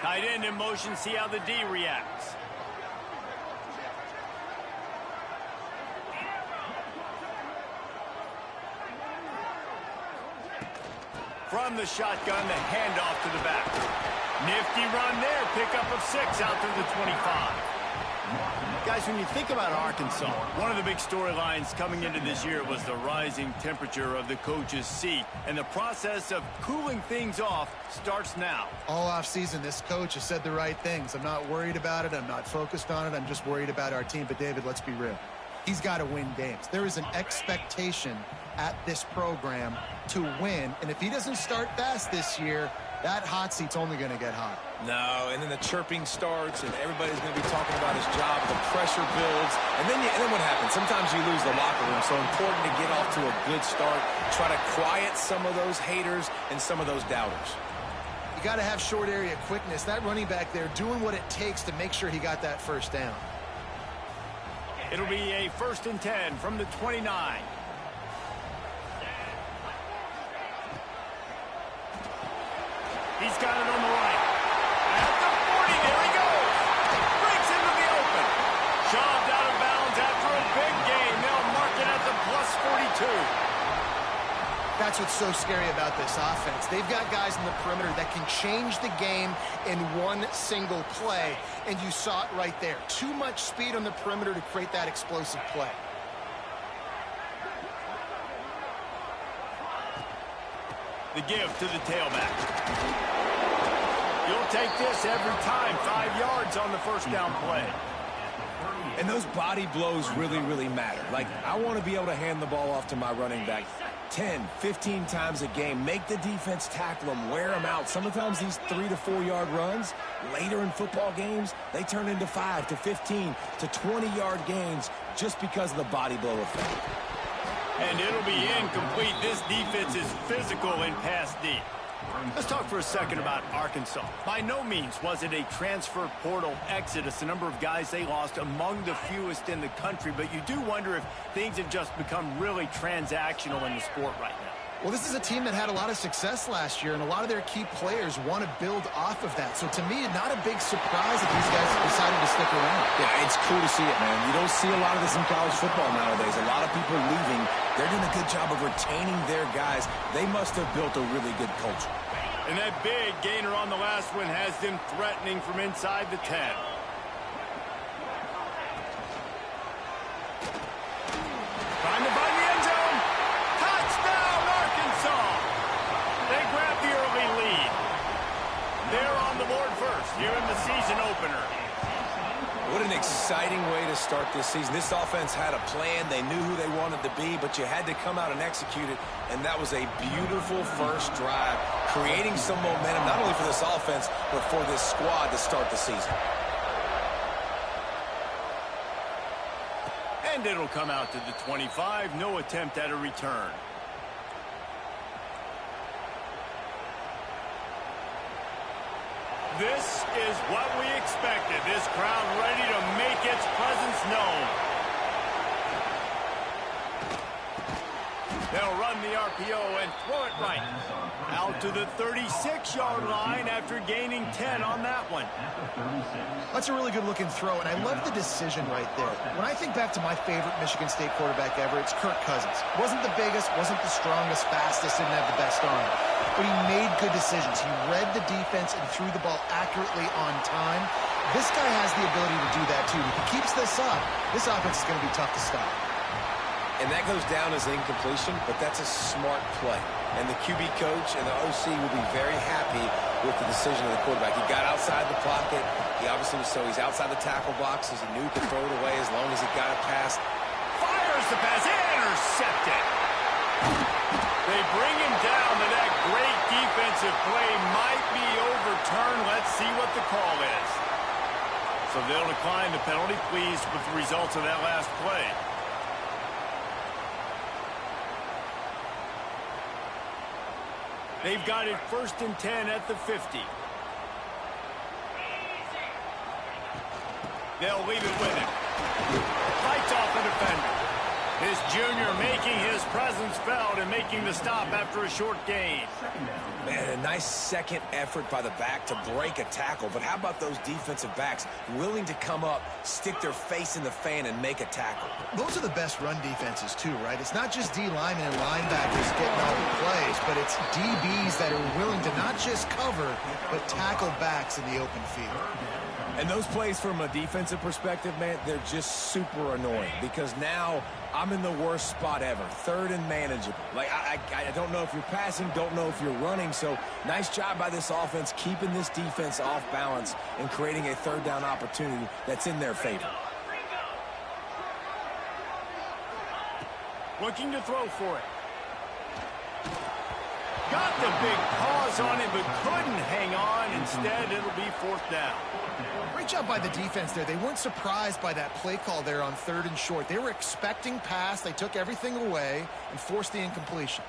Tight end in motion, see how the D reacts. From the shotgun, the handoff to the back. Nifty run there, pickup of 6 out to the 25. Guys, when you think about Arkansas, one of the big storylines coming into this year was the rising temperature of the coach's seat. And the process of cooling things off starts now. All offseason, this coach has said the right things. I'm not worried about it. I'm not focused on it. I'm just worried about our team. But, David, let's be real. He's got to win games. There is an expectation at this program to win. And if he doesn't start fast this year, that hot seat's only going to get hot. No, and then the chirping starts, and everybody's going to be talking about his job. The pressure builds, and then what happens? Sometimes you lose the locker room. So important to get off to a good start. Try to quiet some of those haters and some of those doubters. You got to have short area quickness. That running back there doing what it takes to make sure he got that first down. It'll be a 1st and 10 from the 29. He's got it on the right. At the 40, there he goes. Breaks into the open. Shoved out of bounds after a big gain. They'll mark it at the +42. That's what's so scary about this offense. They've got guys in the perimeter that can change the game in one single play. And you saw it right there. Too much speed on the perimeter to create that explosive play. The give to the tailback. You'll take this every time. 5 yards on the first down play. And those body blows really, really matter. Like, I want to be able to hand the ball off to my running back 10, 15 times a game. Make the defense tackle them, wear them out. Sometimes these 3 to 4 yard runs, later in football games, they turn into 5 to 15 to 20 yard gains just because of the body blow effect. And it'll be incomplete. This defense is physical in pass deep. Let's talk for a second about Arkansas. By no means was it a transfer portal exodus, the number of guys they lost among the fewest in the country, but you do wonder if things have just become really transactional in the sport right now. Well, this is a team that had a lot of success last year, and a lot of their key players want to build off of that. So to me, not a big surprise that these guys decided to stick around. Yeah, it's cool to see it, man. You don't see a lot of this in college football nowadays. A lot of people leaving. They're doing a good job of retaining their guys. They must have built a really good culture. And that big gainer on the last one has them threatening from inside the 10. Trying to find the end zone. Touchdown, Arkansas! They grab the early lead. They're on the board first here in the season opener. What an exciting way to start this season. This offense had a plan. They knew who they wanted to be, but you had to come out and execute it, and that was a beautiful first drive, creating some momentum, not only for this offense, but for this squad to start the season. And it'll come out to the 25. No attempt at a return. This is what we expected. This crowd ready to make its presence known. They'll run the RPO and throw it right. Out to the 36-yard line after gaining 10 on that one. That's a really good-looking throw, and I love the decision right there. When I think back to my favorite Michigan State quarterback ever, it's Kirk Cousins. Wasn't the biggest, wasn't the strongest, fastest, didn't have the best arm. But he made good decisions. He read the defense and threw the ball accurately on time. This guy has the ability to do that, too. If he keeps this up, this offense is going to be tough to stop. And that goes down as incompletion, but that's a smart play. And the QB coach and the OC will be very happy with the decision of the quarterback. He got outside the pocket. He obviously was he's outside the tackle box. He knew he could throw it away as long as he got it past. Fires the pass, intercepted. They bring him down, and that great defensive play might be overturned. Let's see what the call is. So they'll decline the penalty, pleased with the results of that last play. They've got it 1st and 10 at the 50. They'll leave it with him. Fights off the defender. This junior making his presence felt in making the stop after a short gain. Man, a nice second effort by the back to break a tackle. But how about those defensive backs willing to come up, stick their face in the fan, and make a tackle? Those are the best run defenses, too, right? It's not just D linemen and linebackers getting all the plays, but it's DBs that are willing to not just cover, but tackle backs in the open field. And those plays from a defensive perspective, man, they're just super annoying because now I'm in the worst spot ever, third and manageable. Like, I don't know if you're passing, don't know if you're running, so nice job by this offense keeping this defense off balance and creating a third down opportunity that's in their favor. Looking to throw for it. Got the big pause on it, but couldn't hang on. Instead, it'll be fourth down. Great job by the defense there. They weren't surprised by that play call there on third and short. They were expecting pass. They took everything away and forced the incompletion.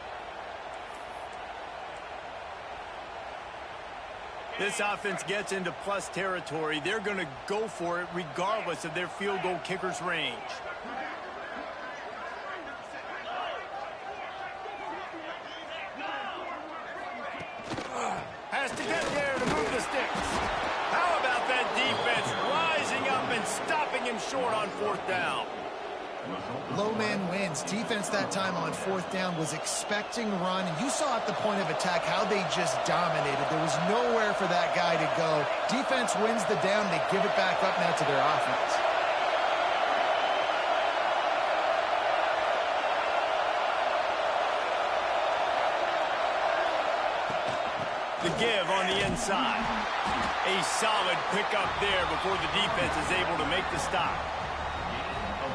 This offense gets into plus territory. They're going to go for it regardless of their field goal kicker's range. Has to get there to move the sticks. How about that defense rising up and stopping him short on fourth down? Low man wins. Defense that time on fourth down was expecting run. And you saw at the point of attack how they just dominated. There was nowhere for that guy to go. Defense wins the down. They give it back up now to their offense. The give on the inside. A solid pickup there before the defense is able to make the stop.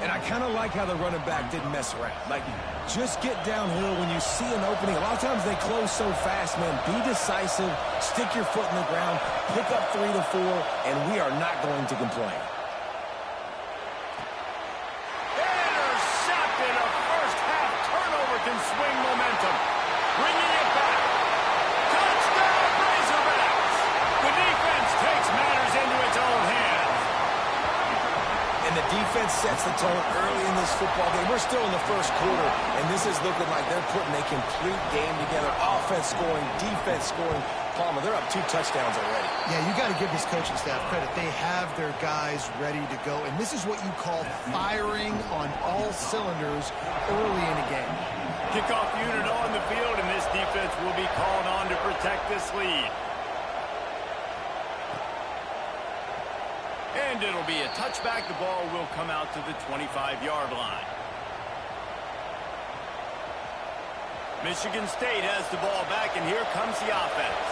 And I kind of like how the running back didn't mess around. Like, just get downhill when you see an opening. A lot of times they close so fast, man. Be decisive, stick your foot in the ground, pick up 3 to 4, and we are not going to complain. Intercepted. A first half turnover can swing momentum. Bringing it back. Touchdown, Razorbacks. The defense takes matters into its own hands. And the defense sets the tone early in this football game. We're still in the first quarter, and this is looking like they're putting a complete game together. Offense scoring, defense scoring. Palmer, they're up 2 touchdowns already. Yeah, you got to give this coaching staff credit. They have their guys ready to go, and this is what you call firing on all cylinders early in a game. Kickoff unit on the field, and this defense will be called on to protect this lead. And it'll be a touchback. The ball will come out to the 25-yard line. Michigan State has the ball back, and here comes the offense.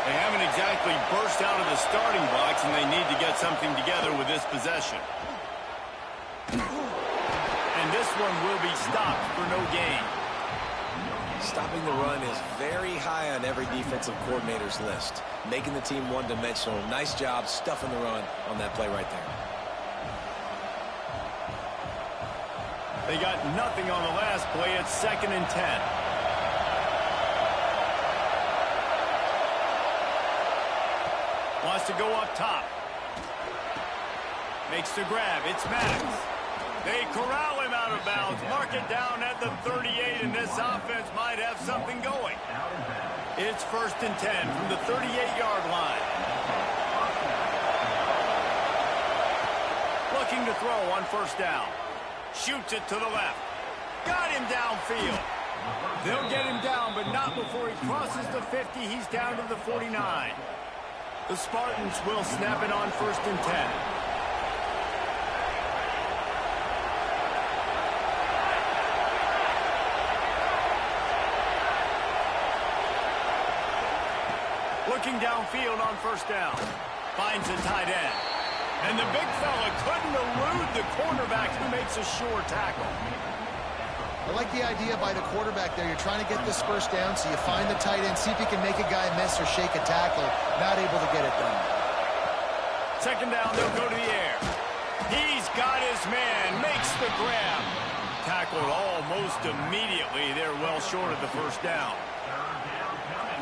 They haven't exactly burst out of the starting box, and they need to get something together with this possession. And this one will be stopped for no gain. Stopping the run is very high on every defensive coordinator's list. Making the team one-dimensional. Nice job stuffing the run on that play right there. They got nothing on the last play. It's 2nd and 10. Wants to go up top. Makes the grab. It's Max. They corral him out of bounds. Mark it down at the 38, and this offense might have something going. It's 1st and 10 from the 38-yard line. Looking to throw on first down. Shoots it to the left. Got him downfield. They'll get him down, but not before he crosses the 50. He's down to the 49. The Spartans will snap it on 1st and 10. Looking downfield on first down. Finds a tight end. And the big fella couldn't elude the quarterback who makes a sure tackle. I like the idea by the quarterback there. You're trying to get this first down, so you find the tight end, see if you can make a guy miss or shake a tackle. Not able to get it done. 2nd down, they'll go to the air. He's got his man, makes the grab. Tackled almost immediately. They're well short of the first down.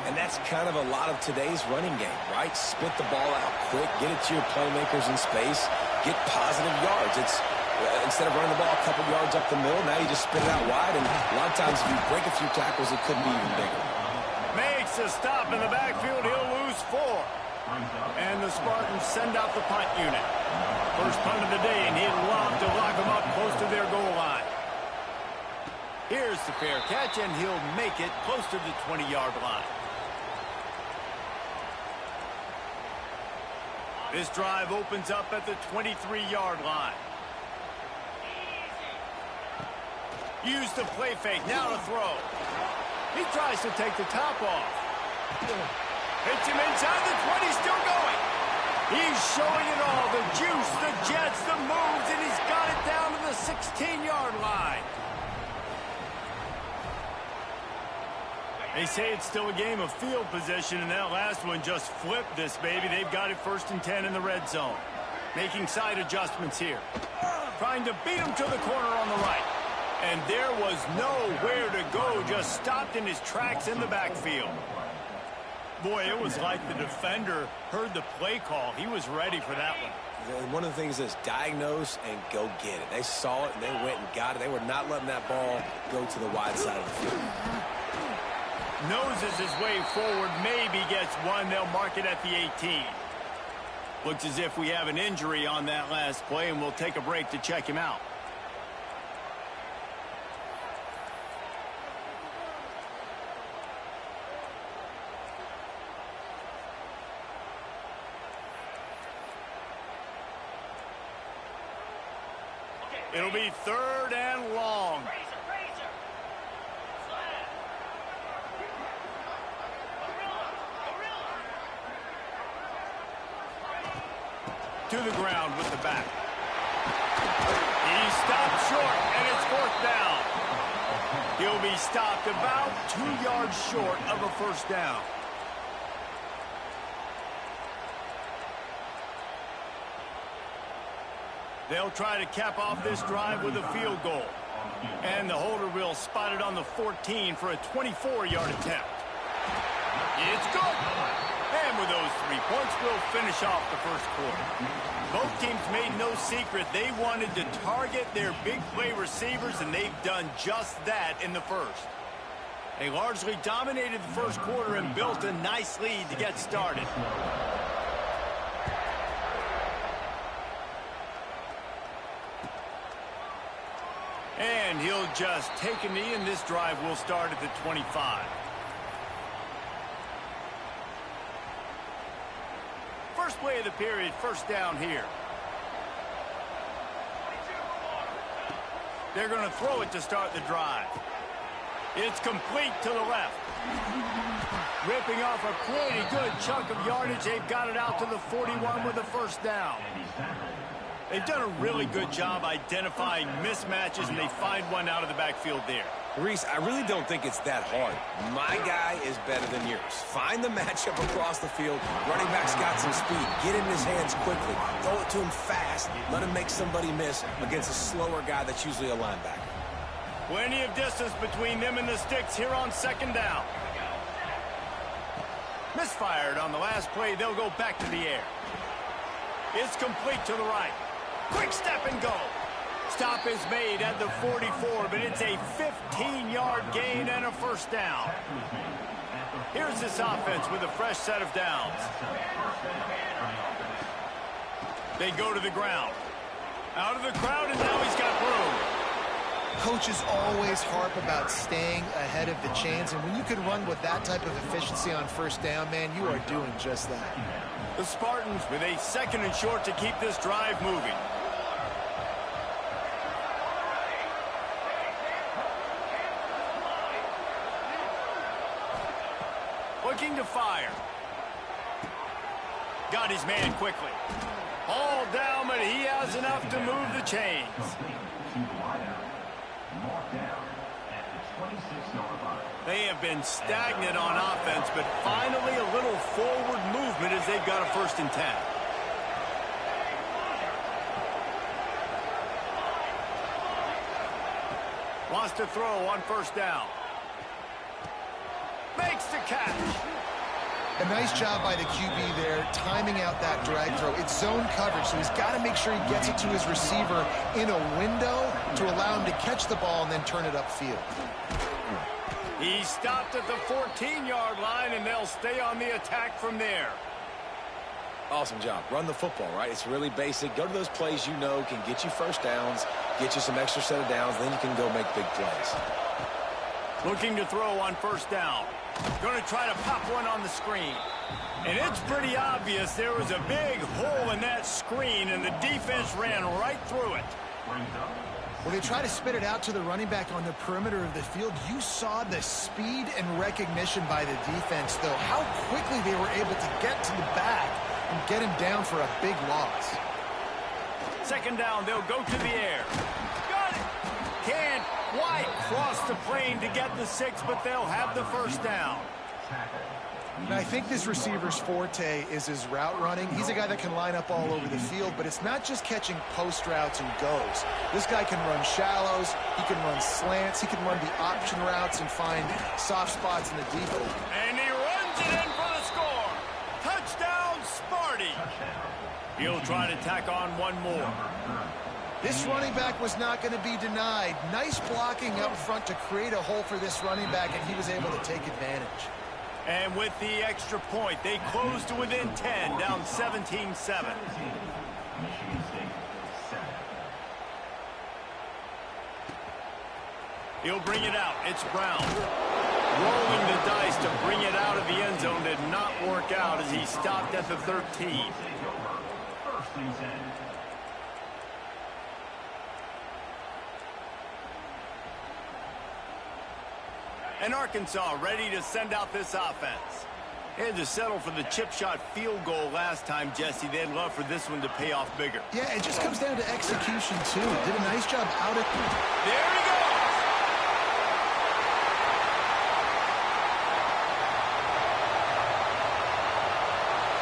And that's kind of a lot of today's running game, right? Spit the ball out quick, get it to your playmakers in space, get positive yards. It's instead of running the ball a couple yards up the middle, now you just spit it out wide, and a lot of sometimes if you break a few tackles, it could be even bigger. Makes a stop in the backfield. He'll lose 4. And the Spartans send out the punt unit. First punt of the day, and he'd love to lock them up close to their goal line. Here's the fair catch, and he'll make it close to the 20-yard line. This drive opens up at the 23-yard line. Use the play fake, now to throw. He tries to take the top off. Hits him inside the 20, still going. He's showing it all, the juice, the jets, the moves, and he's got it down to the 16-yard line. They say it's still a game of field position, and that last one just flipped this baby. They've got it 1st and 10 in the red zone. Making side adjustments here. Trying to beat him to the corner on the right. And there was nowhere to go, just stopped in his tracks in the backfield. Boy, it was like the defender heard the play call. He was ready for that one. One of the things is diagnose and go get it. They saw it, and they went and got it. They were not letting that ball go to the wide side of the field. Noses his way forward, maybe gets one. They'll mark it at the 18. Looks as if we have an injury on that last play, and we'll take a break to check him out. It'll be 3rd and long. To the ground with the back. He stopped short, and it's 4th down. He'll be stopped about 2 yards short of a 1st down. They'll try to cap off this drive with a field goal. And the holder will spot it on the 14 for a 24-yard attempt. It's good. And with those 3 points, we'll finish off the first quarter. Both teams made no secret they wanted to target their big play receivers, and they've done just that in the first. They largely dominated the first quarter and built a nice lead to get started. And he'll just take a knee, and this drive will start at the 25. First play of the period, 1st down here. They're going to throw it to start the drive. It's complete to the left. Ripping off a pretty good chunk of yardage. They've got it out to the 41 with a 1st down. They've done a really good job identifying mismatches, and they find one out of the backfield there. Reese, I really don't think it's that hard. My guy is better than yours. Find the matchup across the field. Running back's got some speed. Get in his hands quickly. Throw it to him fast. Let him make somebody miss against a slower guy that's usually a linebacker. Plenty of distance between them and the sticks here on 2nd down. Misfired on the last play. They'll go back to the air. It's complete to the right. Quick step and go. Stop is made at the 44, but it's a 15-yard gain and a 1st down. Here's this offense with a fresh set of downs. They go to the ground. Out of the crowd, and now he's got room. Coaches always harp about staying ahead of the chains, and when you can run with that type of efficiency on 1st down, man, you are doing just that. The Spartans with a 2nd and short to keep this drive moving. Looking to fire. Got his man quickly. All down, but he has enough to move the chains. They have been stagnant on offense, but finally a little forward movement as they've got a 1st and 10. Wants to throw on 1st down. Makes the catch. A nice job by the QB there, timing out that drag throw. It's zone coverage, so he's got to make sure he gets it to his receiver in a window to allow him to catch the ball and then turn it upfield. He stopped at the 14-yard line, and they'll stay on the attack from there. Awesome job. Run the football, right? It's really basic. Go to those plays you know can get you first downs, get you some extra set of downs, then you can go make big plays. Looking to throw on first down. Going to try to pop one on the screen. And it's pretty obvious there was a big hole in that screen, and the defense ran right through it. Well, they try to spit it out to the running back on the perimeter of the field. You saw the speed and recognition by the defense, though, how quickly they were able to get to the back and get him down for a big loss. Second down, they'll go to the air. Got it! Can't quite cross the plane to get the 6, but they'll have the first down. And I think this receiver's forte is his route running. He's a guy that can line up all over the field, but it's not just catching post routes and goes. This guy can run shallows, he can run slants, he can run the option routes and find soft spots in the deep end. And he runs it in for the score. Touchdown, Sparty. He'll try to tack on one more. This running back was not going to be denied. Nice blocking up front to create a hole for this running back, and he was able to take advantage. And with the extra point, they close to within 10, down 17-7. He'll bring it out. It's Brown. Rolling the dice to bring it out of the end zone did not work out as he stopped at the 13. And Arkansas ready to send out this offense. They had to settle for the chip shot field goal last time, Jesse. They'd love for this one to pay off bigger. Yeah, it just comes down to execution, too. Did a nice job out of... There he goes!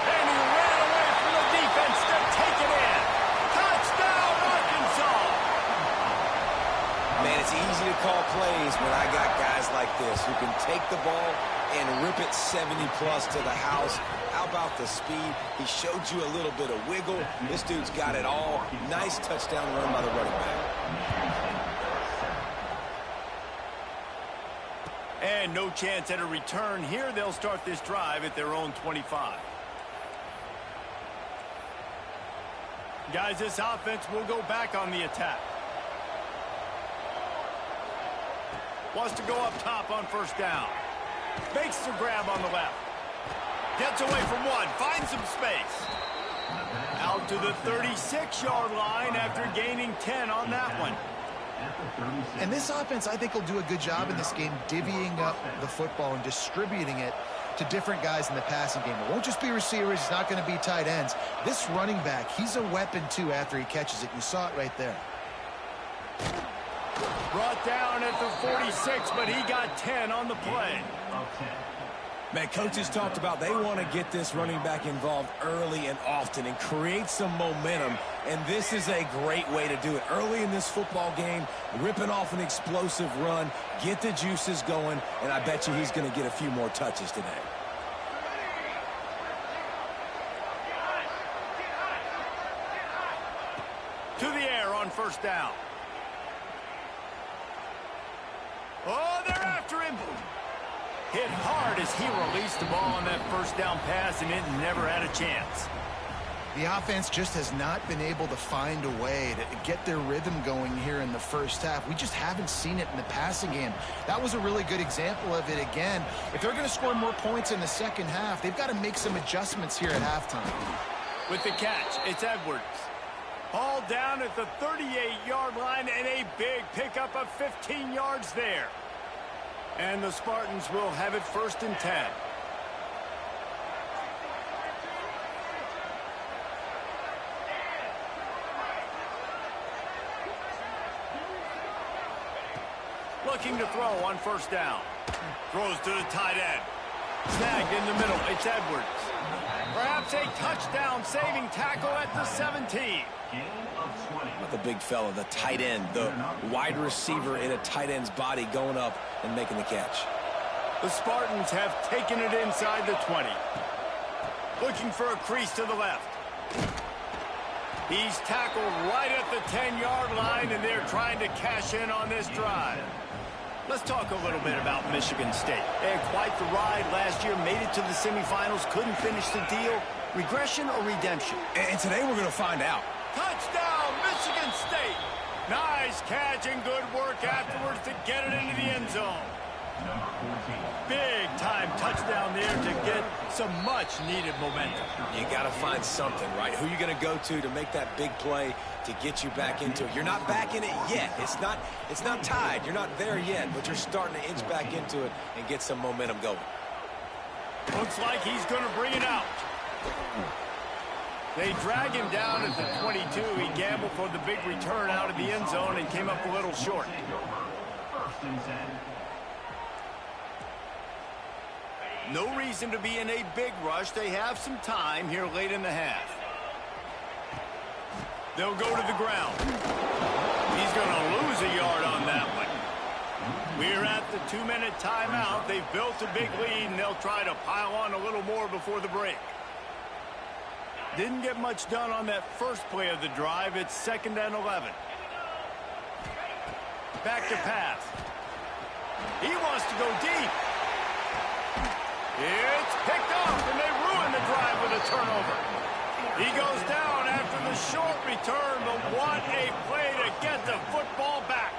And he ran away from the defense to take it in. Touchdown, Arkansas! Man, it's easy to call plays when I got guys like this who can take the ball and rip it 70-plus to the house. How about the speed? He showed you a little bit of wiggle. This dude's got it all. Nice touchdown run by the running back. And no chance at a return here. They'll start this drive at their own 25. Guys, this offense will go back on the attack. Wants to go up top on first down. Makes the grab on the left. Gets away from one. Finds some space. Out to the 36-yard line after gaining 10 on that one. And this offense, I think, will do a good job in this game divvying up the football and distributing it to different guys in the passing game. It won't just be receivers. It's not going to be tight ends. This running back, he's a weapon, too, after he catches it. You saw it right there. Brought down at the 46, but he got 10 on the play. Man, coaches talked about they want to get this running back involved early and often and create some momentum, and this is a great way to do it. Early in this football game, ripping off an explosive run, get the juices going, and I bet you he's going to get a few more touches today. To the air on first down. Oh, they're after him. Hit hard as he released the ball on that first down pass, and it never had a chance. The offense just has not been able to find a way to get their rhythm going here in the first half. We just haven't seen it in the passing game. That was a really good example of it again. If they're going to score more points in the second half, they've got to make some adjustments here at halftime. With the catch, it's Edwards. Hauled down at the 38-yard line, and a big pickup of 15 yards there. And the Spartans will have it first and 10. Looking to throw on first down. Throws to the tight end. Snagged in the middle. It's Edwards. Perhaps a touchdown-saving tackle at the 17. The big fella, the tight end, the wide receiver in a tight end's body going up and making the catch. The Spartans have taken it inside the 20. Looking for a crease to the left. He's tackled right at the 10-yard line, and they're trying to cash in on this drive. Let's talk a little bit about Michigan State. They had quite the ride last year, made it to the semifinals, couldn't finish the deal. Regression or redemption? And today we're going to find out. Touchdown, Michigan State! Nice catch and good work afterwards to get it into the end zone. Big-time touchdown there to get some much-needed momentum. You got to find something, right? Who you going to go to make that big play to get you back into it? You're not back in it yet. It's not tied. You're not there yet, but you're starting to inch back into it and get some momentum going. Looks like he's going to bring it out. They drag him down at the 22. He gambled for the big return out of the end zone and came up a little short. No reason to be in a big rush. They have some time here late in the half. They'll go to the ground. He's going to lose a yard on that one. We're at the 2-minute timeout. They've built a big lead, and they'll try to pile on a little more before the break. Didn't get much done on that first play of the drive. It's 2nd and 11. Back to pass. He wants to go deep. It's picked off, and they ruin the drive with a turnover. He goes down after the short return, but what a play to get the football back.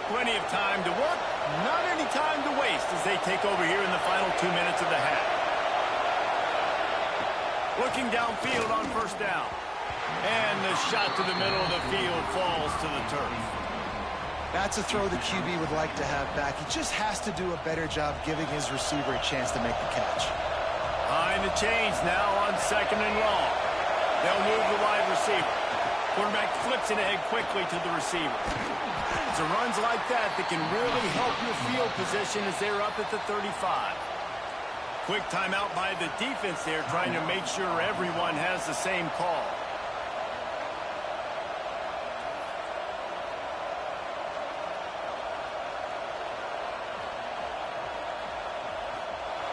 Plenty of time to work, not any time to waste as they take over here in the final 2 minutes of the half. Looking downfield on first down. And the shot to the middle of the field falls to the turf. That's a throw the QB would like to have back. He just has to do a better job giving his receiver a chance to make the catch. Behind the chains now on 2nd and long. They'll move the wide receiver. Quarterback flips it ahead quickly to the receiver. It's a runs like that that can really help your field position as they're up at the 35. Quick timeout by the defense there, trying to make sure everyone has the same call.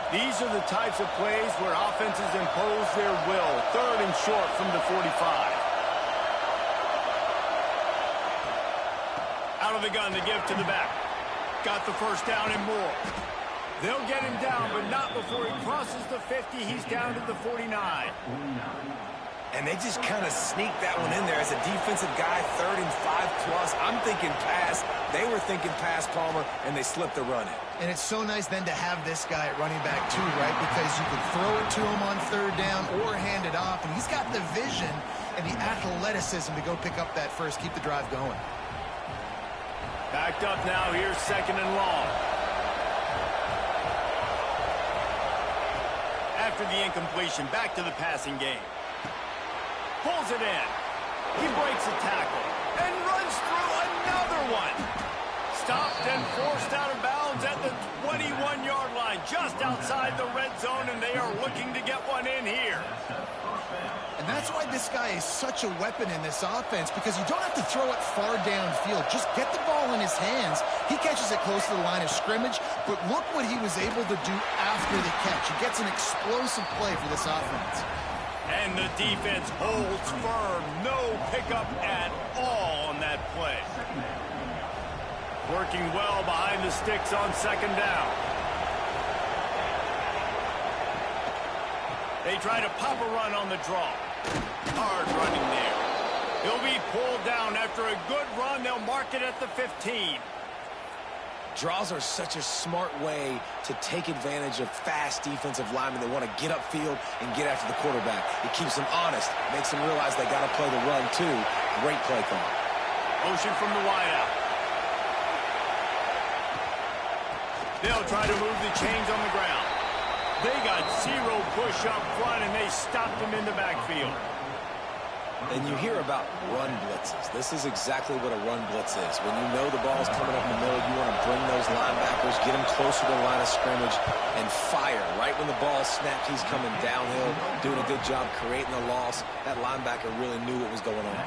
These are the types of plays where offenses impose their will. 3rd and short from the 45. Out of the gun to give to the back. Got the first down and more. They'll get him down, but not before he crosses the 50. He's down to the 49. And they just kind of sneak that one in there as a defensive guy, 3rd and 5+. I'm thinking pass. They were thinking pass, Palmer, and they slipped the run in. And it's so nice then to have this guy at running back too, right? Because you can throw it to him on 3rd down or hand it off. And he's got the vision and the athleticism to go pick up that first, keep the drive going. Backed up now, here's 2nd and long. After the incompletion, back to the passing game. Pulls it in. He breaks a tackle and runs through another one. Stopped and forced out of bounds at the 21-yard line, just outside the red zone, and they are looking to get one in here. And that's why this guy is such a weapon in this offense, because you don't have to throw it far downfield. Just get the ball in his hands. He catches it close to the line of scrimmage, but look what he was able to do after the catch. He gets an explosive play for this offense. And the defense holds firm. No pickup at all on that play. Working well behind the sticks on 2nd down. They try to pop a run on the draw. Hard running there. He'll be pulled down after a good run. They'll mark it at the 15. Draws are such a smart way to take advantage of fast defensive linemen. They want to get upfield and get after the quarterback. It keeps them honest, makes them realize they got to play the run too. Great play call. Motion from the wideout. They'll try to move the chains on the ground. They got 0 push up front, and they stopped him in the backfield. And you hear about run blitzes. This is exactly what a run blitz is. When you know the ball's coming up the middle, you want to bring those linebackers, get them closer to the line of scrimmage, and fire. Right when the ball snapped, he's coming downhill, doing a good job creating the loss. That linebacker really knew what was going on.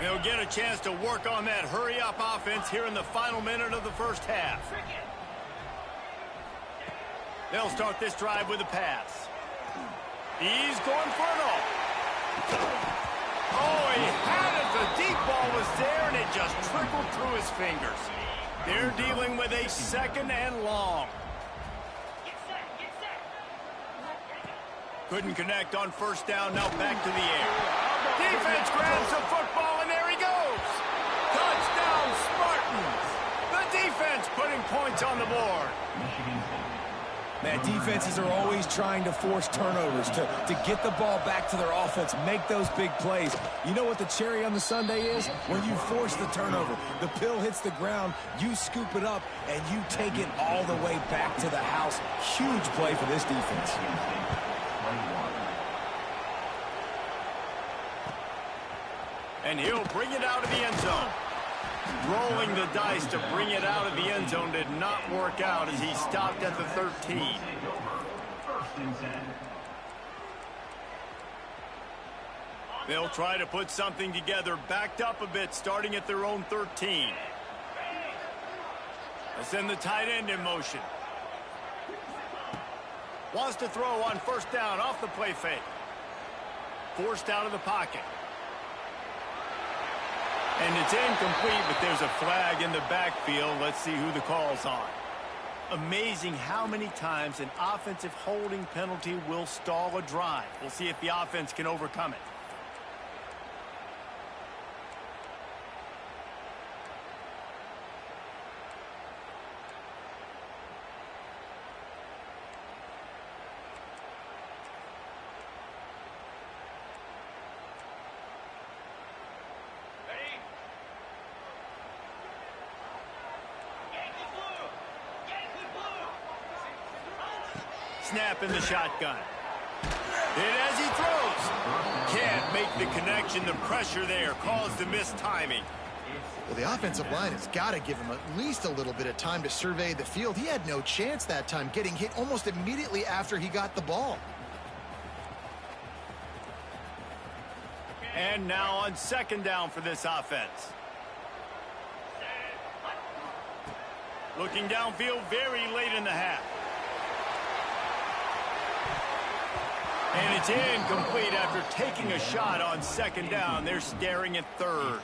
They'll get a chance to work on that hurry-up offense here in the final minute of the first half. They'll start this drive with a pass. He's going for it all. Oh, he had it. The deep ball was there, and it just trickled through his fingers. They're dealing with a second and long. Couldn't connect on first down. Now back to the air. Defense grabs the football, and there he goes. Touchdown, Spartans. The defense putting points on the board. Man, defenses are always trying to force turnovers to get the ball back to their offense, make those big plays. You know what the cherry on the sundae is? When you force the turnover, the pill hits the ground, you scoop it up, and you take it all the way back to the house. Huge play for this defense. And he'll bring it out of the end zone. Rolling the dice to bring it out of the end zone did not work out as he stopped at the 13. They'll try to put something together, backed up a bit, starting at their own 13. They'll send the tight end in motion. Wants to throw on first down off the play fake. Forced out of the pocket. And it's incomplete, but there's a flag in the backfield. Let's see who the call's on. Amazing how many times an offensive holding penalty will stall a drive. We'll see if the offense can overcome it. Snap in the shotgun. And as he throws, can't make the connection. The pressure there caused the missed timing. Well, the offensive line has got to give him at least a little bit of time to survey the field. He had no chance that time, getting hit almost immediately after he got the ball. And now on second down for this offense. Looking downfield very late in the half. And it's incomplete after taking a shot on second down. They're staring at third.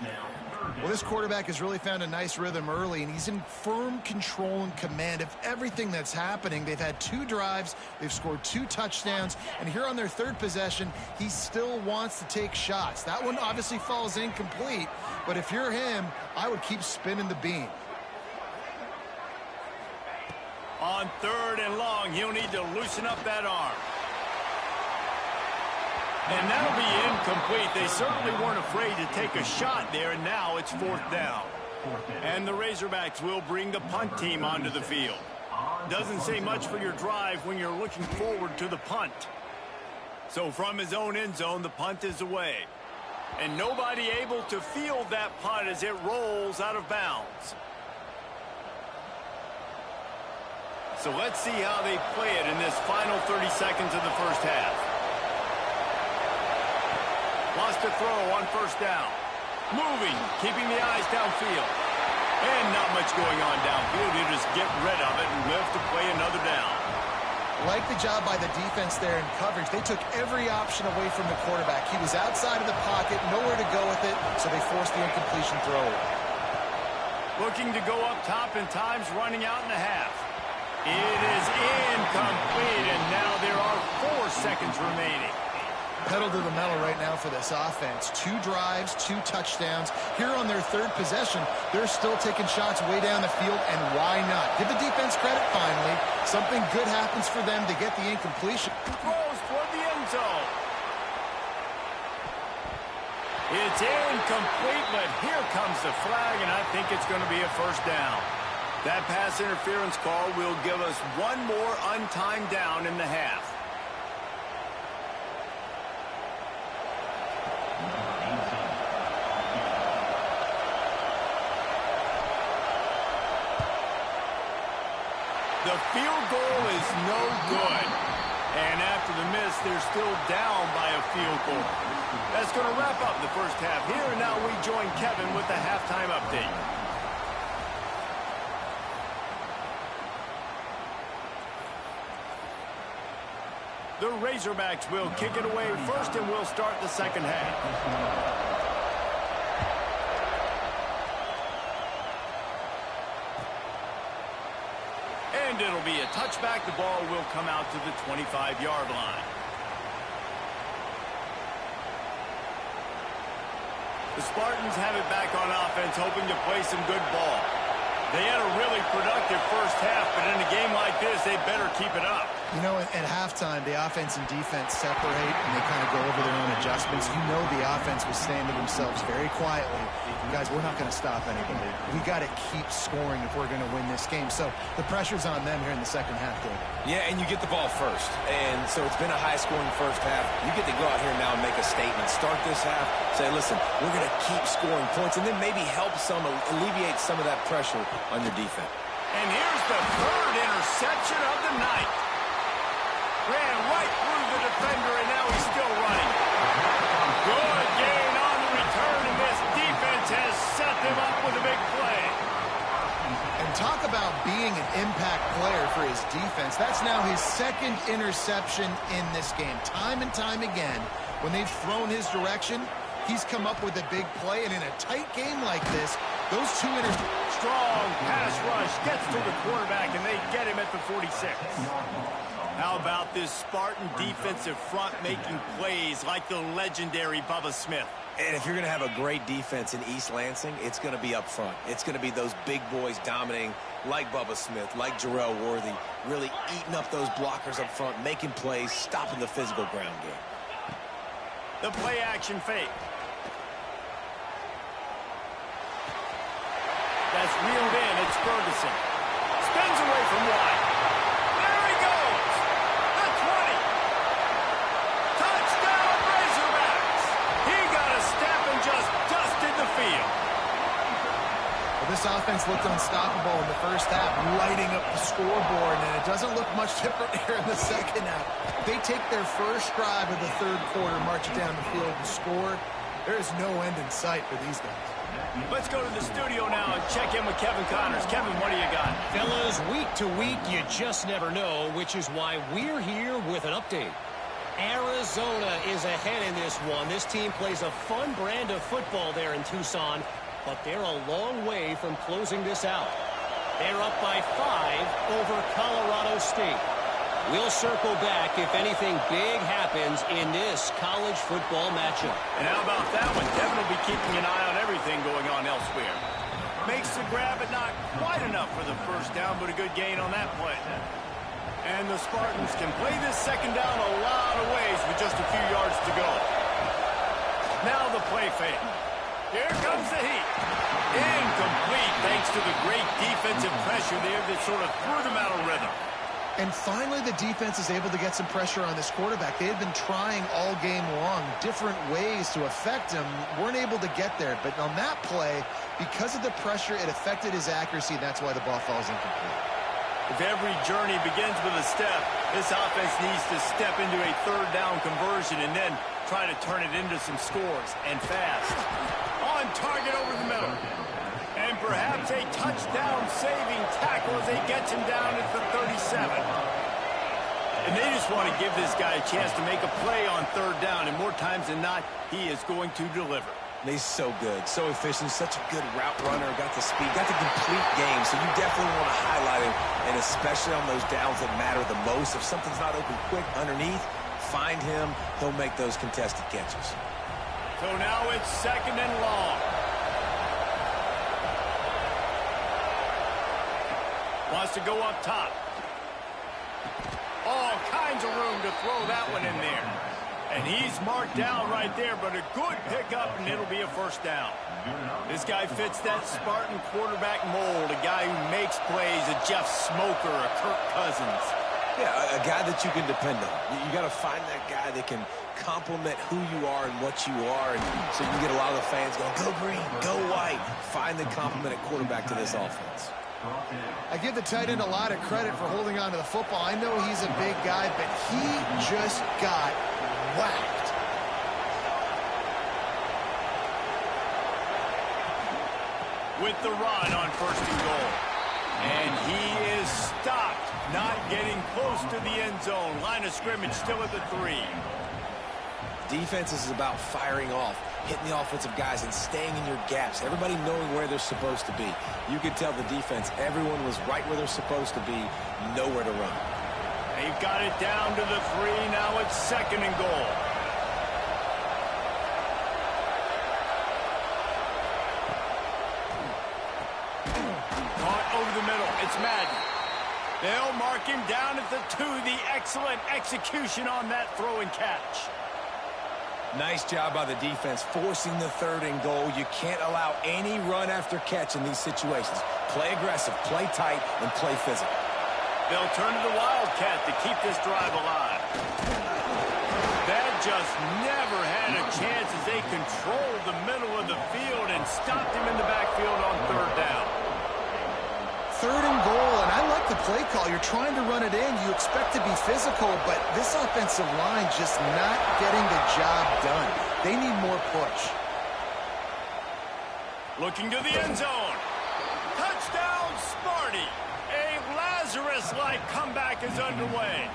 Well, this quarterback has really found a nice rhythm early, and he's in firm control and command of everything that's happening. They've had 2 drives. They've scored 2 touchdowns. And here on their third possession, he still wants to take shots. That one obviously falls incomplete. But if you're him, I would keep spinning the beam. On third and long, he'll need to loosen up that arm. And that'll be incomplete. They certainly weren't afraid to take a shot there, and now it's fourth down. And the Razorbacks will bring the punt team onto the field. Doesn't say much for your drive when you're looking forward to the punt. So from his own end zone, the punt is away. And nobody able to field that punt as it rolls out of bounds. So let's see how they play it in this final 30 seconds of the first half. Wants to throw on first down. Moving, keeping the eyes downfield. And not much going on downfield. You just get rid of it and live to play another down. Like the job by the defense there in coverage. They took every option away from the quarterback. He was outside of the pocket, nowhere to go with it, so they forced the incompletion throw. Looking to go up top in times, running out in the half. It is incomplete, and now there are 4 seconds remaining. Pedal to the metal right now for this offense. 2 drives, 2 touchdowns. Here on their third possession, they're still taking shots way down the field, and why not? Give the defense credit finally. Something good happens for them to get the incompletion. Throws toward the end zone. It's incomplete, but here comes the flag, and I think it's going to be a first down. That pass interference call will give us 1 more untimed down in the half. The field goal is no good. And after the miss, they're still down by a field goal. That's going to wrap up the first half here. And now we join Kevin with the halftime update. The Razorbacks will kick it away first, and we'll start the second half. And it'll be a touchback. The ball will come out to the 25-yard line. The Spartans have it back on offense, hoping to play some good ball. They had a really productive first half, but in a game like this, they better keep it up. You know, at halftime, the offense and defense separate, and they kind of go over their own adjustments. You know the offense was saying to themselves very quietly, guys, we're not going to stop anybody. We got to keep scoring if we're going to win this game. So the pressure's on them here in the second half, David. Yeah, and you get the ball first. And so it's been a high-scoring first half. You get to go out here now and make a statement. Start this half, say, listen, we're going to keep scoring points, and then maybe help alleviate some of that pressure on your defense. And here's the third interception of the night. Ran right through the defender, and now he's still running. Good gain on the return, and this defense has set them up with a big play. And talk about being an impact player for his defense. That's now his second interception in this game. Time and time again, when they've thrown his direction, he's come up with a big play. And in a tight game like this, those two strong pass rush gets to the quarterback, and they get him at the 46. How about this Spartan defensive front making plays like the legendary Bubba Smith? And if you're going to have a great defense in East Lansing, it's going to be up front. It's going to be those big boys dominating like Bubba Smith, like Jarrell Worthy, really eating up those blockers up front, making plays, stopping the physical ground game. The play-action fake. That's reeled in. It's Ferguson. Spins away from wide. There he goes. The 20. Touchdown, Razorbacks. He got a step and just dusted the field. Well, this offense looked unstoppable in the first half, lighting up the scoreboard, and it doesn't look much different here in the second half. They take their first drive of the third quarter, march it down the field and score. There is no end in sight for these guys. Let's go to the studio now and check in with Kevin Connors. Kevin, what do you got? Fellas, week to week, you just never know, which is why we're here with an update. Arizona is ahead in this one. This team plays a fun brand of football there in Tucson, but they're a long way from closing this out. They're up by 5 over Colorado State. We'll circle back if anything big happens in this college football matchup. And how about that one? Devin will be keeping an eye on everything going on elsewhere. Makes the grab, but not quite enough for the first down, but a good gain on that play. And the Spartans can play this second down a lot of ways with just a few yards to go. Now the play fake. Here comes the heat. Incomplete thanks to the great defensive pressure there that sort of threw them out of rhythm. And finally, the defense is able to get some pressure on this quarterback. They had been trying all game long different ways to affect him, weren't able to get there. But on that play, because of the pressure, it affected his accuracy, and that's why the ball falls incomplete. If every journey begins with a step, this offense needs to step into a third down conversion and then try to turn it into some scores, and fast. On target over the middle. And perhaps a touchdown-saving tackle as they get him down at the 37. And they just want to give this guy a chance to make a play on third down, and more times than not, he is going to deliver. He's so good, so efficient, such a good route runner, got the speed, got the complete game, so you definitely want to highlight him, and especially on those downs that matter the most. If something's not open quick underneath, find him, he'll make those contested catches. So now it's second and long. Wants to go up top. All kinds of room to throw that one in there. And he's marked down right there, but a good pickup, and it'll be a first down. This guy fits that Spartan quarterback mold, a guy who makes plays, a Jeff Smoker, a Kirk Cousins. Yeah, a guy that you can depend on. You got to find that guy that can complement who you are and what you are, and so you can get a lot of the fans going, go green, go white. Find the complement at quarterback to this offense. I give the tight end a lot of credit for holding on to the football. I know he's a big guy, but he just got whacked. With the run on first and goal. And he is stopped, not getting close to the end zone. Line of scrimmage still at the 3. Defense is about firing off, hitting the offensive guys, and staying in your gaps. Everybody knowing where they're supposed to be. You could tell the defense, everyone was right where they're supposed to be, nowhere to run. They've got it down to the 3. Now it's 2nd and goal. Caught over the middle. It's Madden. They'll mark him down at the 2. The excellent execution on that throw and catch. Nice job by the defense, forcing the 3rd and goal. You can't allow any run after catch in these situations. Play aggressive, play tight, and play physical. They'll turn to the Wildcat to keep this drive alive. That just never had a chance as they controlled the middle of the field and stopped him in the backfield on 3rd down. 3rd and goal, and I like the play call. You're trying to run it in. You expect to be physical, but this offensive line just not getting the job done. They need more push. Looking to the end zone. Touchdown, Smarty. A Lazarus-like comeback is underway.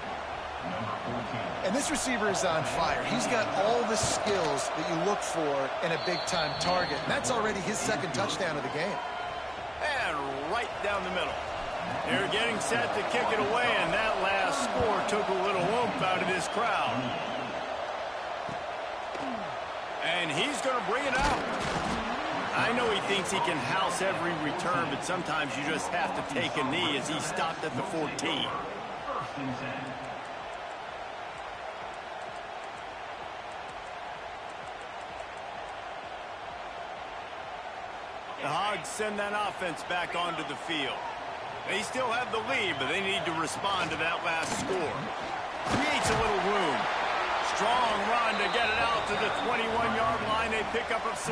And this receiver is on fire. He's got all the skills that you look for in a big-time target. And that's already his 2nd touchdown of the game. And right down the middle. They're getting set to kick it away, and that last score took a little oomph out of this crowd. And he's going to bring it out. I know he thinks he can house every return, but sometimes you just have to take a knee as he stopped at the 14. The Hogs send that offense back onto the field. They still have the lead, but they need to respond to that last score. Creates a little room. Strong run to get it out to the 21-yard line. They pick up a 6.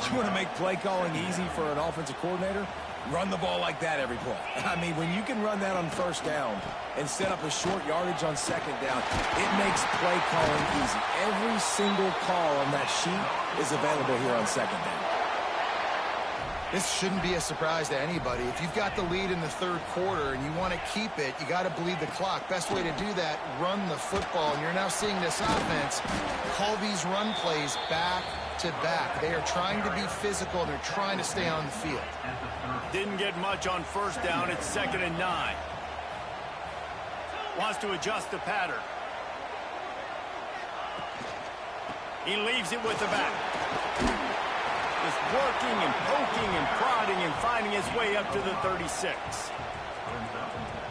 You want to make play calling easy for an offensive coordinator? Run the ball like that every play. I mean, when you can run that on 1st down and set up a short yardage on 2nd down, it makes play calling easy. Every single call on that sheet is available here on 2nd down. This shouldn't be a surprise to anybody. If you've got the lead in the 3rd quarter and you want to keep it, you got to bleed the clock. Best way to do that, run the football. And you're now seeing this offense call these run plays back to back. They are trying to be physical, and they're trying to stay on the field. Didn't get much on 1st down. It's 2nd and 9. Wants to adjust the pattern. He leaves it with the back. Just working and poking and prodding and finding his way up to the 36.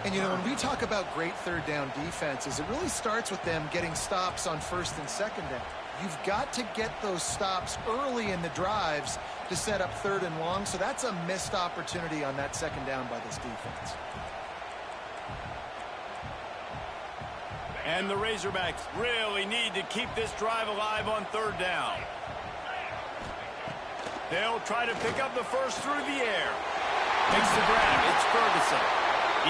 And, you know, when we talk about great 3rd down defenses, it really starts with them getting stops on 1st and 2nd down. You've got to get those stops early in the drives to set up 3rd and long, so that's a missed opportunity on that 2nd down by this defense. And the Razorbacks really need to keep this drive alive on 3rd down. They'll try to pick up the first through the air. Makes the grab. It's Ferguson.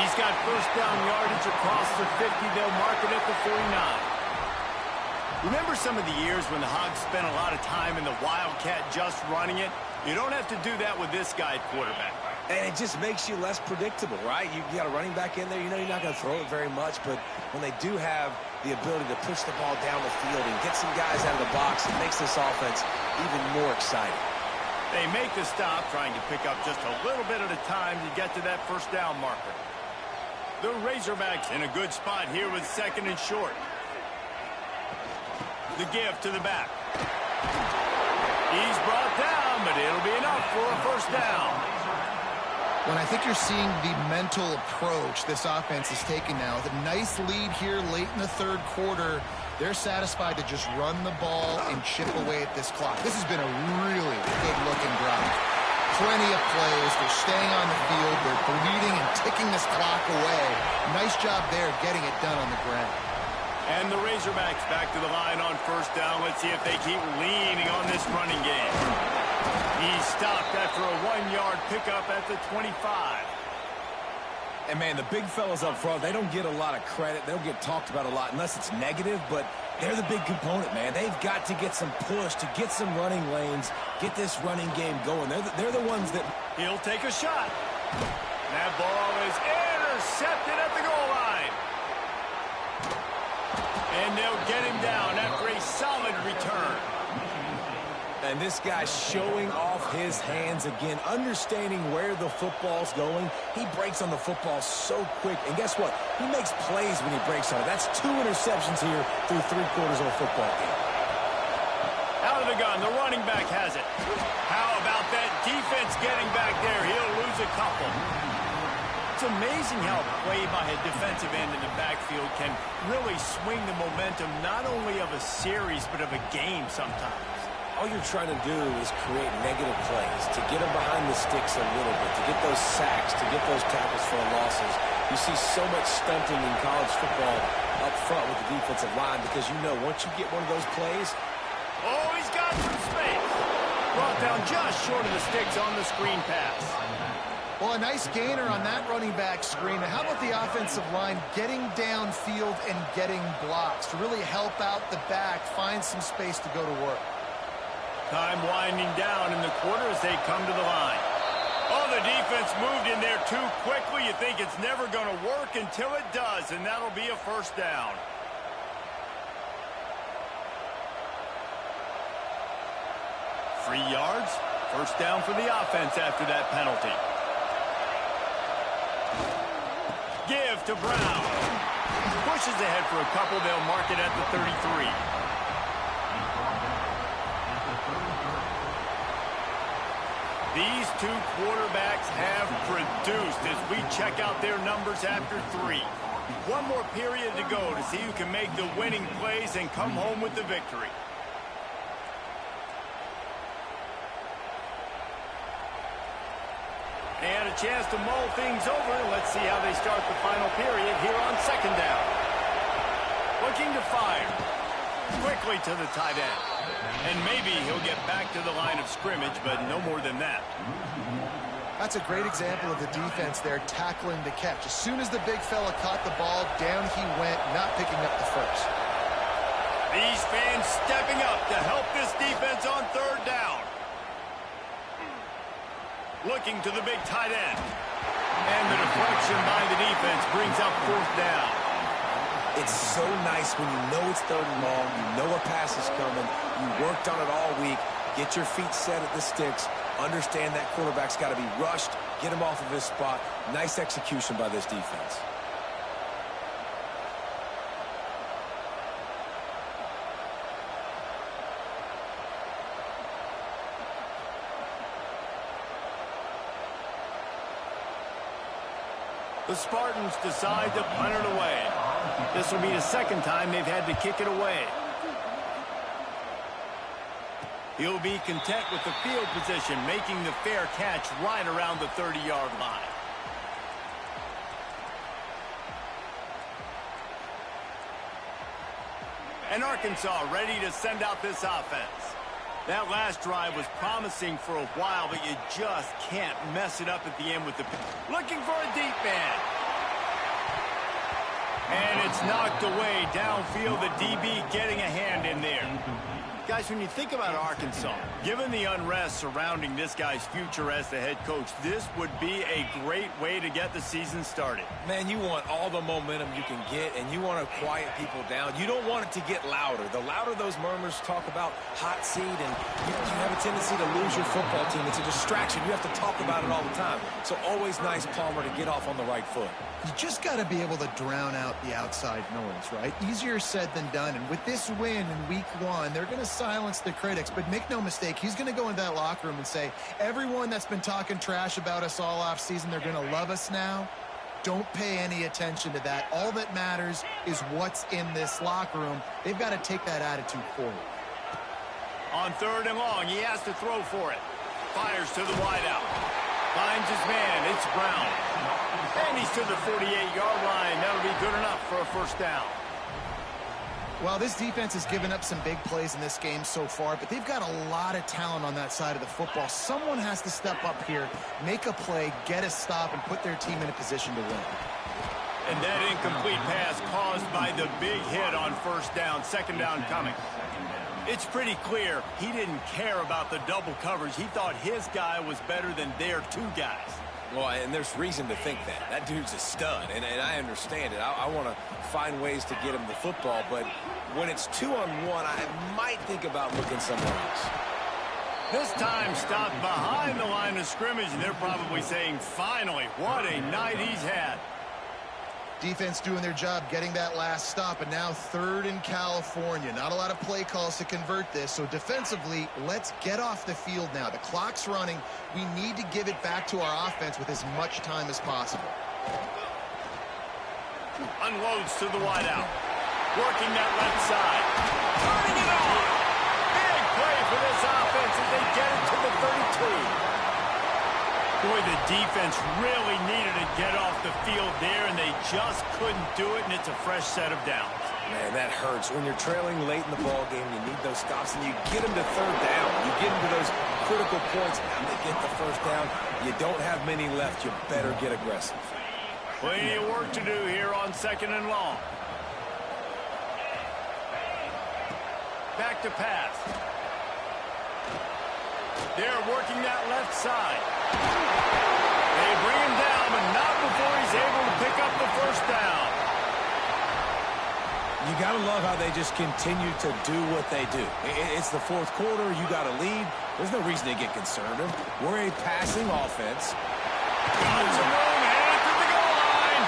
He's got 1st down yardage across the 50. They'll mark it at the 49. Remember some of the years when the Hogs spent a lot of time in the Wildcat just running it? You don't have to do that with this guy at quarterback. And it just makes you less predictable, right? You got a running back in there. You know you're not going to throw it very much, but when they do have the ability to push the ball down the field and get some guys out of the box, it makes this offense even more exciting. They make the stop, trying to pick up just a little bit at a time to get to that 1st down marker. The Razorbacks in a good spot here with 2nd and short. The give to the back. He's brought down, but it'll be enough for a 1st down. When I think you're seeing the mental approach this offense is taking now, the nice lead here late in the 3rd quarter, they're satisfied to just run the ball and chip away at this clock. This has been a really good-looking drive. Plenty of plays. They're staying on the field. They're bleeding and ticking this clock away. Nice job there getting it done on the ground. And the Razorbacks back to the line on 1st down. Let's see if they keep leaning on this running game. He's stopped after a 1-yard pickup at the 25. And, man, the big fellas up front, they don't get a lot of credit. They don't get talked about a lot unless it's negative, but They're the big component, man. They've got to get some push, to get some running lanes, get this running game going. They're the ones that... He'll take a shot. That ball is intercepted at the goal line. And they'll get him down after a solid return. And this guy's showing off his hands again, understanding where the football's going. He breaks on the football so quick. And guess what? He makes plays when he breaks on it. That's 2 interceptions here through 3/4 of a football game. Out of the gun, the running back has it. How about that defense getting back there? He'll lose a couple. It's amazing how a play by a defensive end in the backfield can really swing the momentum not only of a series but of a game sometimes. All you're trying to do is create negative plays, to get them behind the sticks a little bit, to get those sacks, to get those tackles for losses. You see so much stunting in college football up front with the defensive line because you know once you get one of those plays... Oh, he's got some space. Brought down just short of the sticks on the screen pass. Well, a nice gainer on that running back screen. How about the offensive line getting downfield and getting blocks to really help out the back, find some space to go to work? Time winding down in the quarter as they come to the line. Oh, the defense moved in there too quickly. You think it's never going to work until it does, and that'll be a first down. Free yards. First down for the offense after that penalty. Give to Brown. Pushes ahead for a couple. They'll mark it at the 33. These two quarterbacks have produced as we check out their numbers after 3. One more period to go to see who can make the winning plays and come home with the victory. And a chance to mull things over. Let's see how they start the final period here on second down. Looking to fire. Quickly to the tight end. And maybe he'll get back to the line of scrimmage, but no more than that. That's a great example of the defense there tackling the catch. As soon as the big fella caught the ball, down he went, not picking up the first. These fans stepping up to help this defense on third down. Looking to the big tight end. And the deflection by the defense brings up fourth down. It's so nice when you know it's third and long, you know a pass is coming, you worked on it all week, get your feet set at the sticks, understand that quarterback's got to be rushed, get him off of his spot. Nice execution by this defense. The Spartans decide to punt it away. This will be the second time they've had to kick it away. He'll be content with the field position, making the fair catch right around the 30-yard line. And Arkansas ready to send out this offense. That last drive was promising for a while, but you just can't mess it up at the end with the... Looking for a deep man. And it's knocked away downfield. The DB getting a hand in there. Guys, when you think about Arkansas, given the unrest surrounding this guy's future as the head coach, this would be a great way to get the season started. Man, you want all the momentum you can get, and you want to quiet people down. You don't want it to get louder. The louder those murmurs talk about hot seat, and you have a tendency to lose your football team. It's a distraction. You have to talk about it all the time. So always nice, Palmer, to get off on the right foot. You just got to be able to drown out the outside noise, right? Easier said than done. And with this win in week 1, they're going to silence the critics. But make no mistake, he's going to go into that locker room and say, everyone that's been talking trash about us all off season, they're going to love us now. Don't pay any attention to that. All that matters is what's in this locker room. They've got to take that attitude forward. On third and long, he has to throw for it. Fires to the wideout. Finds his man. It's Brown. And he's to the 48-yard line. That'll be good enough for a first down. Well, this defense has given up some big plays in this game so far, but they've got a lot of talent on that side of the football. Someone has to step up here, make a play, get a stop, and put their team in a position to win. And that incomplete pass caused by the big hit on first down, second down coming. It's pretty clear he didn't care about the double coverage. He thought his guy was better than their two guys. Well, and there's reason to think that. That dude's a stud, and I understand it. I want to find ways to get him the football, but when it's 2-on-1, I might think about looking somewhere else. This time stopped behind the line of scrimmage, and they're probably saying, finally, what a night he's had. Defense doing their job getting that last stop, and now 3rd in California. Not a lot of play calls to convert this, so defensively, let's get off the field now. The clock's running. We need to give it back to our offense with as much time as possible. Unloads to the wideout. Working that left side. Turning it on. Big play for this offense as they get it to the 32. Boy, the defense really needed to get off the field there, and they just couldn't do it, and it's a fresh set of downs. Man, that hurts. When you're trailing late in the ball game, you need those stops, and you get them to 3rd down. You get them to those critical points, and they get the first down. You don't have many left. You better get aggressive. Plenty of work to do here on 2nd and long. Back to pass. They're working that left side. They bring him down, but not before he's able to pick up the first down. You got to love how they just continue to do what they do. It's the 4th quarter. You got to lead. There's no reason to get conservative. We're a passing offense. Got some room, headed to the goal line.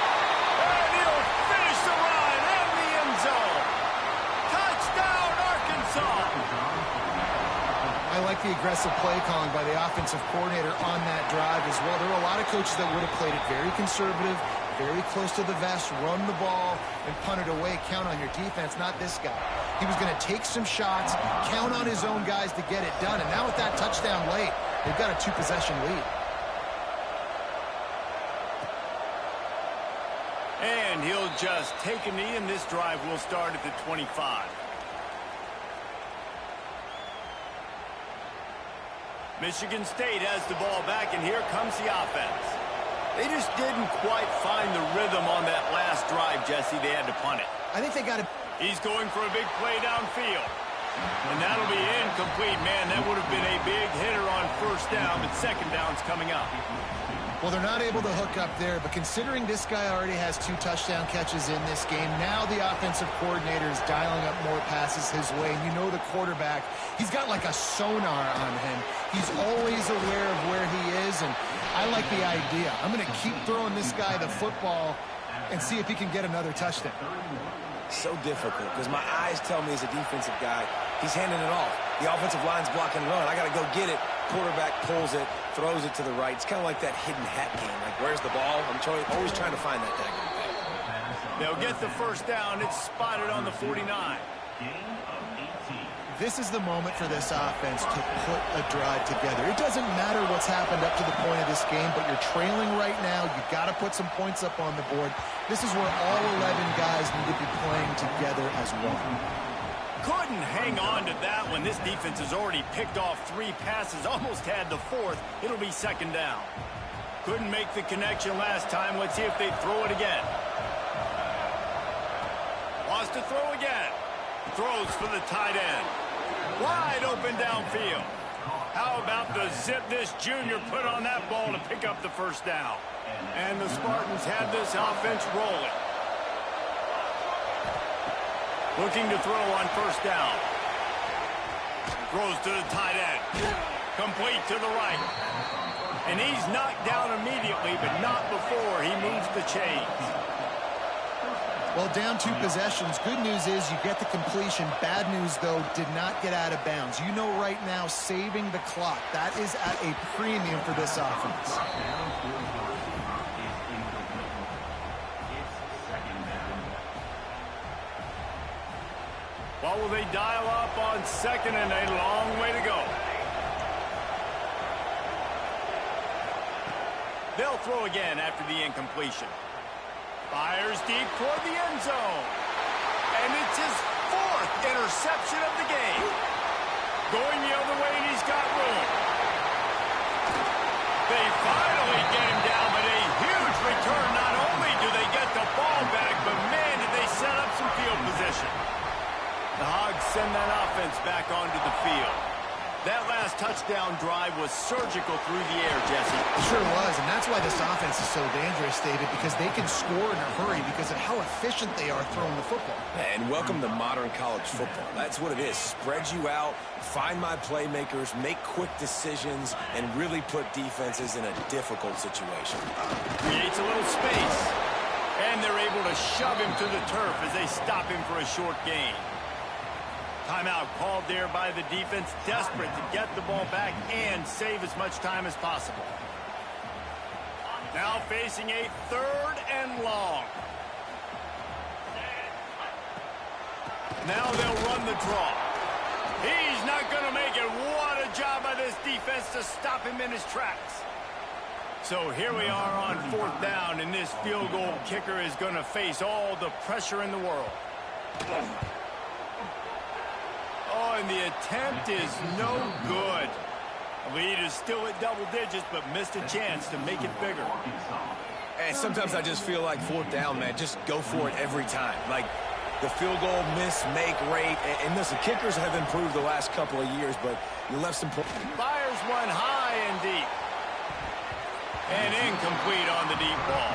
And he'll finish the run in the end zone. Touchdown, Arkansas. I like the aggressive play calling by the offensive coordinator on that drive as well. There were a lot of coaches that would have played it very conservative, very close to the vest, run the ball, and punt it away. Count on your defense, not this guy. He was going to take some shots, count on his own guys to get it done. And now with that touchdown late, they've got a 2-possession lead. And he'll just take a knee, and this drive will start at the 25. Michigan State has the ball back, and here comes the offense. They just didn't quite find the rhythm on that last drive, Jesse. They had to punt it. I think they got to... He's going for a big play downfield. And that'll be incomplete. Man, that would have been a big hitter on first down, but second down's coming up. Well, they're not able to hook up there, but considering this guy already has 2 touchdown catches in this game, now the offensive coordinator is dialing up more passes his way. And you know the quarterback, he's got like a sonar on him. He's always aware of where he is, and I like the idea. I'm going to keep throwing this guy the football and see if he can get another touchdown. So difficult because my eyes tell me as a defensive guy, he's handing it off. The offensive line's block and run. I got to go get it. Quarterback pulls it, throws it to the right. It's kind of like that hidden hat game. Like, where's the ball? I'm always trying to find that daggone thing. They'll get the first down. It's spotted on the 49. This is the moment for this offense to put a drive together. It doesn't matter what's happened up to the point of this game, but you're trailing right now. You've got to put some points up on the board. This is where all 11 guys need to be playing together as one. Couldn't hang on to that one. This defense has already picked off 3 passes, almost had the 4th. It'll be second down. Couldn't make the connection last time. Let's see if they throw it again. Wants to throw again. Throws for the tight end. Wide open downfield. How about the zip this junior put on that ball to pick up the first down? And the Spartans have this offense rolling. Looking to throw on first down. Throws to the tight end. Complete to the right. And he's knocked down immediately, but not before he moves the chains. Well, down 2 possessions. Good news is you get the completion. Bad news, though, did not get out of bounds. You know right now, saving the clock. That is at a premium for this offense. What will they dial up on second and a long way to go? They'll throw again after the incompletion. Fires deep toward the end zone. And it's his 4th interception of the game. Going the other way, and he's got room. They finally get him down, but a huge return. Not only do they get the ball possession. The Hogs send that offense back onto the field. That last touchdown drive was surgical through the air, Jesse. It sure was, and that's why this offense is so dangerous, David, because they can score in a hurry because of how efficient they are throwing the football. And welcome to modern college football. That's what it is. Spread you out, find my playmakers, make quick decisions, and really put defenses in a difficult situation. Creates a little space, and they're able to shove him to the turf as they stop him for a short gain. Timeout called there by the defense, desperate to get the ball back and save as much time as possible. Now facing a 3rd and long. Now they'll run the draw. He's not going to make it. What a job by this defense to stop him in his tracks. So here we are on 4th down, and this field goal kicker is going to face all the pressure in the world. Oh, and the attempt is no good. The lead is still at double digits, but missed a chance to make it bigger. And sometimes I just feel like 4th down, man, just go for it every time. Like the field goal miss-make rate. And listen, kickers have improved the last couple of years, but you left some... Fires one high and deep. And incomplete on the deep ball.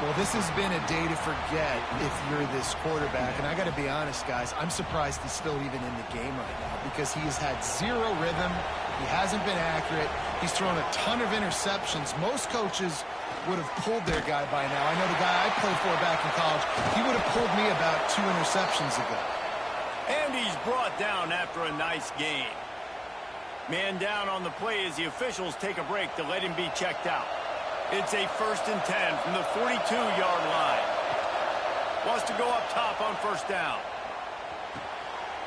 Well, this has been a day to forget if you're this quarterback. And I got to be honest, guys, I'm surprised he's still even in the game right now because he has had zero rhythm. He hasn't been accurate. He's thrown a ton of interceptions. Most coaches would have pulled their guy by now. I know the guy I played for back in college, he would have pulled me about 2 interceptions ago. And he's brought down after a nice gain. Man down on the play as the officials take a break to let him be checked out. It's a 1st and 10 from the 42-yard line. Wants to go up top on 1st down.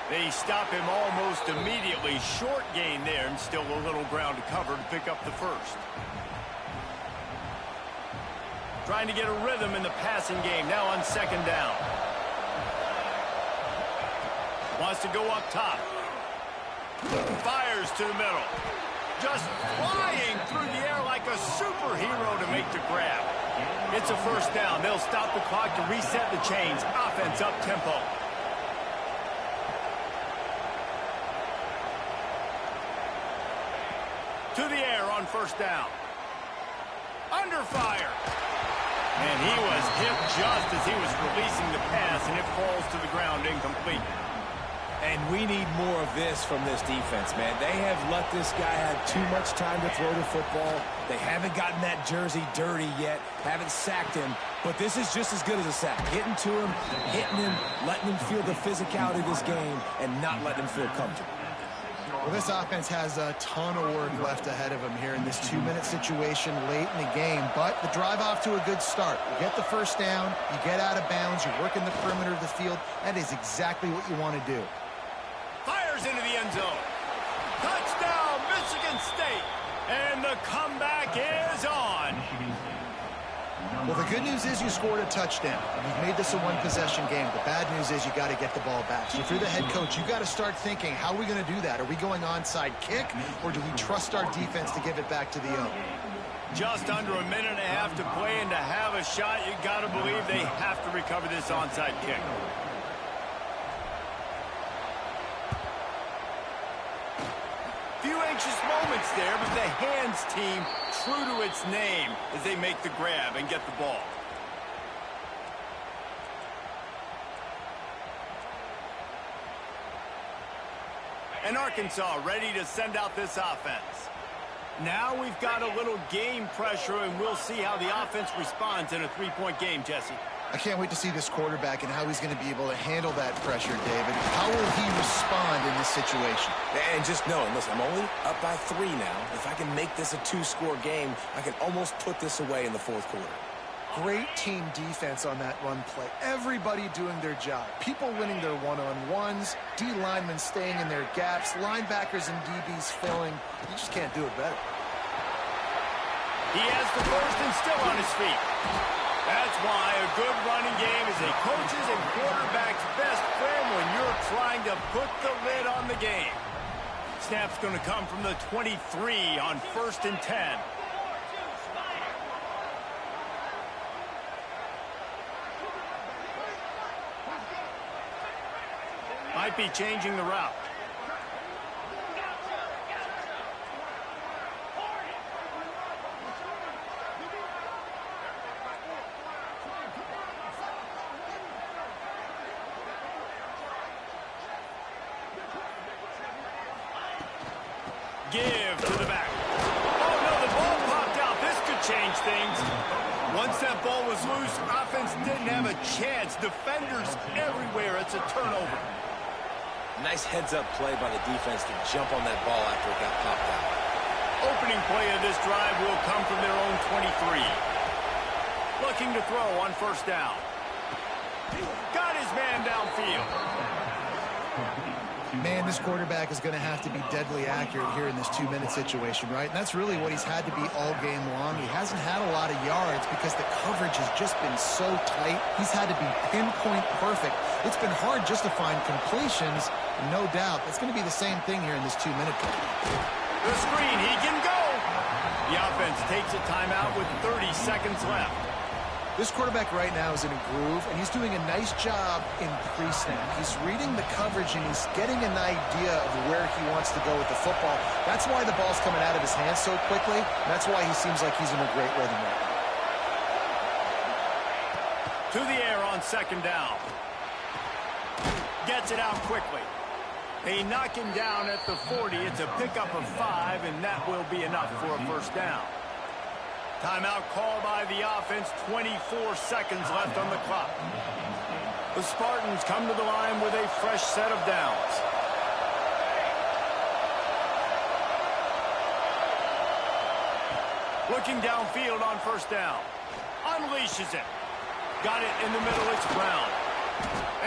They stop him almost immediately. Short gain there and still a little ground to cover to pick up the 1st. Trying to get a rhythm in the passing game now on 2nd down. Wants to go up top. Fires to the middle. Just flying through the air like a superhero to make the grab. It's a 1st down. They'll stop the clock to reset the chains. Offense up tempo. To the air on 1st down. Under fire. And he was hit just as he was releasing the pass, and it falls to the ground incomplete. And we need more of this from this defense, man. They have let this guy have too much time to throw the football. They haven't gotten that jersey dirty yet, haven't sacked him. But this is just as good as a sack. Getting to him, hitting him, letting him feel the physicality of this game, and not letting him feel comfortable. Well, this offense has a ton of work left ahead of them here in this 2-minute situation late in the game. But the drive off to a good start. You get the 1st down, you get out of bounds, you work in the perimeter of the field. That is exactly what you want to do. Fires into the end zone. Touchdown, Michigan State. And the comeback is on. Well, the good news is you scored a touchdown. You've made this a 1-possession game. The bad news is you got to get the ball back. So if you're the head coach, you got to start thinking, how are we going to do that? Are we going onside kick, or do we trust our defense to give it back to the O? Just under a minute and a half to play, and to have a shot, you got to believe they have to recover this onside kick. Few anxious moments there, but the hands team true to its name as they make the grab and get the ball. And Arkansas ready to send out this offense. Now we've got a little game pressure, and we'll see how the offense responds in a 3-point game, Jesse. I can't wait to see this quarterback and how he's going to be able to handle that pressure, David. How will he respond in this situation? And just know, listen, I'm only up by 3 now. If I can make this a 2-score game, I can almost put this away in the 4th quarter. Great team defense on that run play. Everybody doing their job. People winning their one-on-ones, D linemen staying in their gaps, linebackers and DBs filling. You just can't do it better. He has the 1st and still on his feet. That's why a good running game is a coach's and quarterback's best friend when you're trying to put the lid on the game. Snap's going to come from the 23 on 1st and 10. Might be changing the route. Give to the back. Oh, no, the ball popped out. This could change things. Once that ball was loose, offense didn't have a chance. Defenders everywhere. It's a turnover. Nice heads-up play by the defense to jump on that ball after it got popped out. Opening play of this drive will come from their own 23. Looking to throw on first down. Got his man downfield. Man, this quarterback is going to have to be deadly accurate here in this 2-minute situation, right? And that's really what he's had to be all game long. He hasn't had a lot of yards because the coverage has just been so tight. He's had to be pinpoint perfect. It's been hard just to find completions. No doubt. It's going to be the same thing here in this 2-minute play. The screen, he can go. The offense takes a timeout with 30 seconds left. This quarterback right now is in a groove, and he's doing a nice job in pre-snap. He's reading the coverage, and he's getting an idea of where he wants to go with the football. That's why the ball's coming out of his hands so quickly. That's why he seems like he's in a great rhythm right now. To the air on second down. Gets it out quickly. They knock him down at the 40. It's a pickup of 5, and that will be enough for a first down. Timeout called by the offense. 24 seconds left on the clock. The Spartans come to the line with a fresh set of downs. Looking downfield on first down. Unleashes it. Got it in the middle. It's Brown.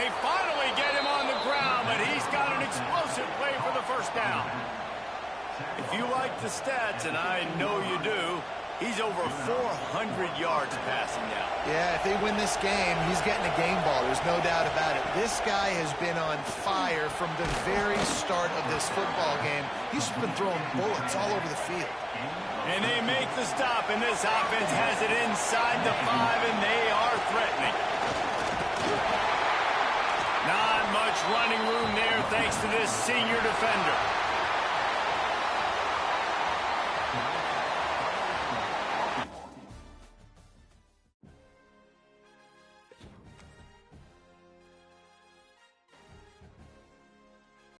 They finally get him on the ground, but he's got an explosive play for the first down. If you like the stats, and I know you do, he's over 400 yards passing now. Yeah, if they win this game, he's getting a game ball. There's no doubt about it. This guy has been on fire from the very start of this football game. He's been throwing bullets all over the field. And they make the stop, and this offense has it inside the 5, and they are threatening. Not much running room there thanks to this senior defender.